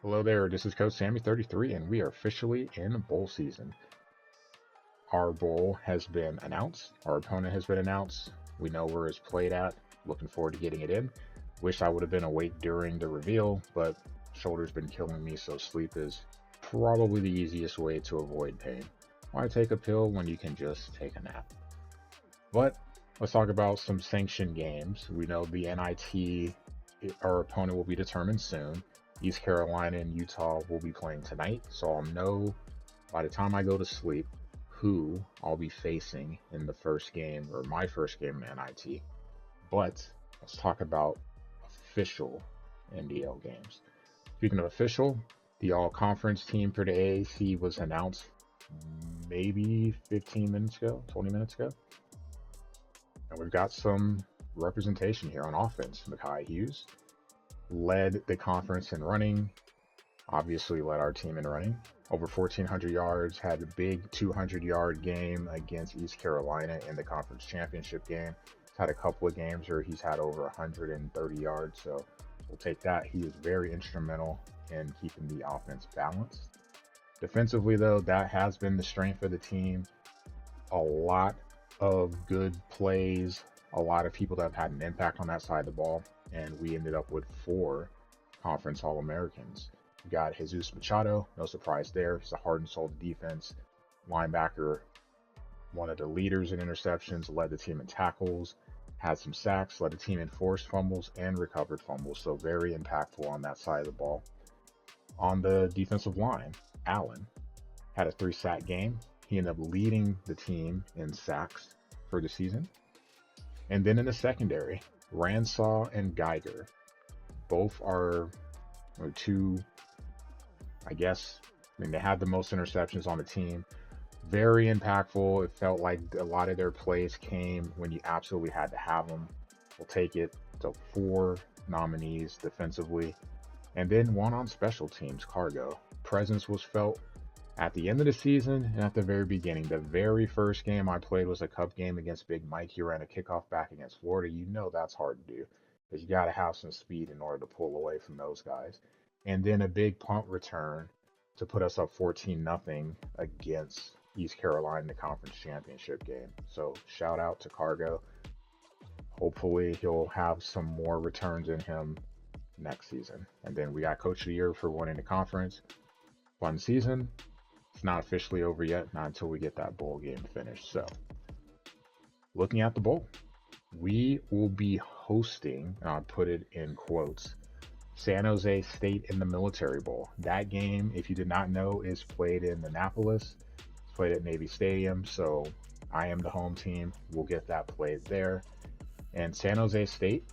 Hello there, this is Coach Sammy33, and we are officially in bowl season. Our bowl has been announced, our opponent has been announced, we know where it's played at, looking forward to getting it in. Wish I would have been awake during the reveal, but shoulder's been killing me, so sleep is probably the easiest way to avoid pain. Why take a pill when you can just take a nap? But let's talk about some sanctioned games. We know the NIT, our opponent will be determined soon. East Carolina and Utah will be playing tonight, so I'll know by the time I go to sleep who I'll be facing in the first game or my first game in NIT. But let's talk about official NDL games. Speaking of official, the all conference team for the AAC was announced maybe 15 minutes ago, 20 minutes ago. And we've got some representation here on offense. Makai Hughes led the conference in running, obviously led our team in running. Over 1,400 yards, had a big 200-yard game against East Carolina in the conference championship game. He's had a couple of games where he's had over 130 yards, so we'll take that. He was very instrumental in keeping the offense balanced. Defensively, though, that has been the strength of the team. A lot of good plays, a lot of people that have had an impact on that side of the ball, and we ended up with 4 conference All-Americans. We got Jesus Machado, no surprise there. He's a heart and soul of the defense. Linebacker, one of the leaders in interceptions, led the team in tackles, had some sacks, led the team in forced fumbles and recovered fumbles, so very impactful on that side of the ball. On the defensive line, Allen had a 3-sack game. He ended up leading the team in sacks for the season. And then in the secondary, Ransaw and Geiger, both are two, they had the most interceptions on the team. Very impactful. It felt like a lot of their plays came when you absolutely had to have them. We'll take it. So 4 nominees defensively. And then 1 on special teams, Cargo. Presence was felt at the end of the season and at the very beginning. The very first game I played was a cup game against Big Mike. He ran a kickoff back against Florida. You know that's hard to do because you got to have some speed in order to pull away from those guys. And then a big punt return to put us up 14-0 against East Carolina in the conference championship game. So shout out to Cargo. Hopefully he'll have some more returns in him next season. And then we got Coach of the Year for winning the conference. Fun season. It's not officially over yet, not until we get that bowl game finished. So, looking at the bowl, we will be hosting, and I'll put it in quotes, San Jose State in the Military Bowl. That game, if you did not know, is played in Annapolis. It's played at Navy Stadium, so I am the home team. We'll get that played there. And San Jose State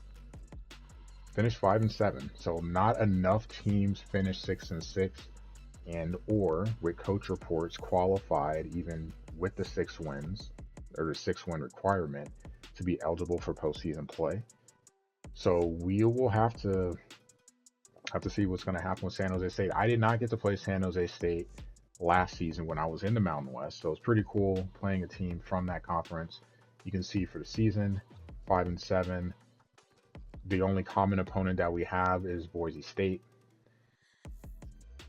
finished 5-7, so not enough teams finished 6-6. And or with coach reports qualified even with the 6 wins or the 6-win requirement to be eligible for postseason play. So we will have to see what's going to happen with San Jose State. I did not get to play San Jose State last season when I was in the Mountain West, so it's pretty cool playing a team from that conference. You can see for the season, 5-7. The only common opponent that we have is Boise State.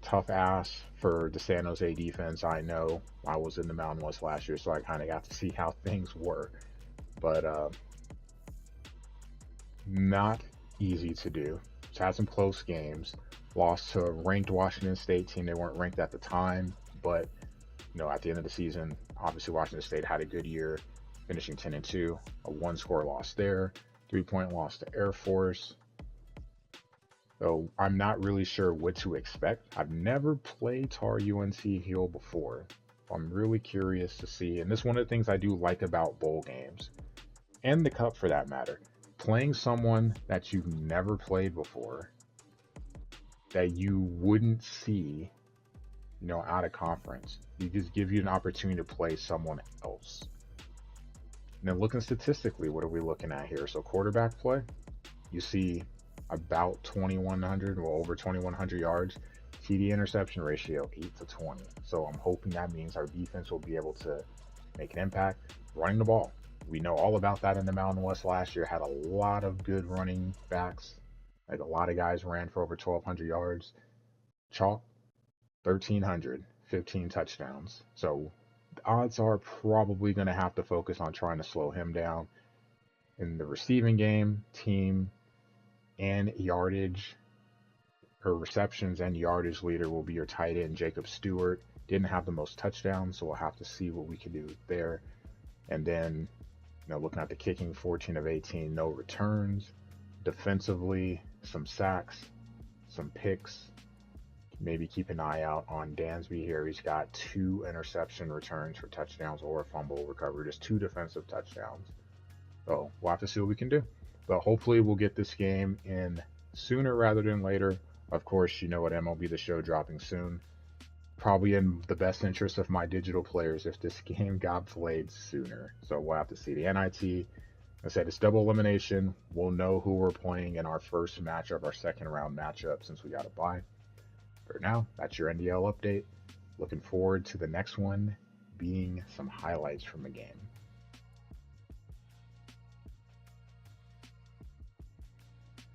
Tough ass for the San Jose defense. I know I was in the Mountain West last year, so I kind of got to see how things were. But not easy to do. Just had some close games. Lost to a ranked Washington State team. They weren't ranked at the time, but at the end of the season, obviously Washington State had a good year, finishing 10-2. A 1-score loss there. 3-point loss to Air Force. So I'm not really sure what to expect. I've never played Tar UNC Hill before. I'm really curious to see. And this is one of the things I do like about bowl games, and the cup for that matter. Playing someone that you've never played before, that you wouldn't see, out of conference. You just give you an opportunity to play someone else. Now looking statistically, what are we looking at here? So quarterback play, you see about 2,100, well over 2,100 yards. TD interception ratio 8-20. So I'm hoping that means our defense will be able to make an impact running the ball. We know all about that in the Mountain West last year. Had a lot of good running backs. Like a lot of guys ran for over 1,200 yards. Chalk, 1,300, 15 touchdowns. So the odds are probably going to have to focus on trying to slow him down. In the receiving game, team and yardage, her receptions and yardage leader will be your tight end, Jacob Stewart. Didn't have the most touchdowns, so we'll have to see what we can do there. And then, looking at the kicking, 14 of 18, no returns. Defensively, some sacks, some picks. Maybe keep an eye out on Dansby here. He's got 2 interception returns for touchdowns or a fumble recovery, just 2 defensive touchdowns. So we'll have to see what we can do. But hopefully we'll get this game in sooner rather than later. Of course, you know what, MLB The Show dropping soon. Probably in the best interest of my digital players if this game got played sooner. So we'll have to see. The NIT, I said it's double elimination. We'll know who we're playing in our first matchup, our second round matchup, since we got a bye. For now, that's your NDL update. Looking forward to the next one being some highlights from the game.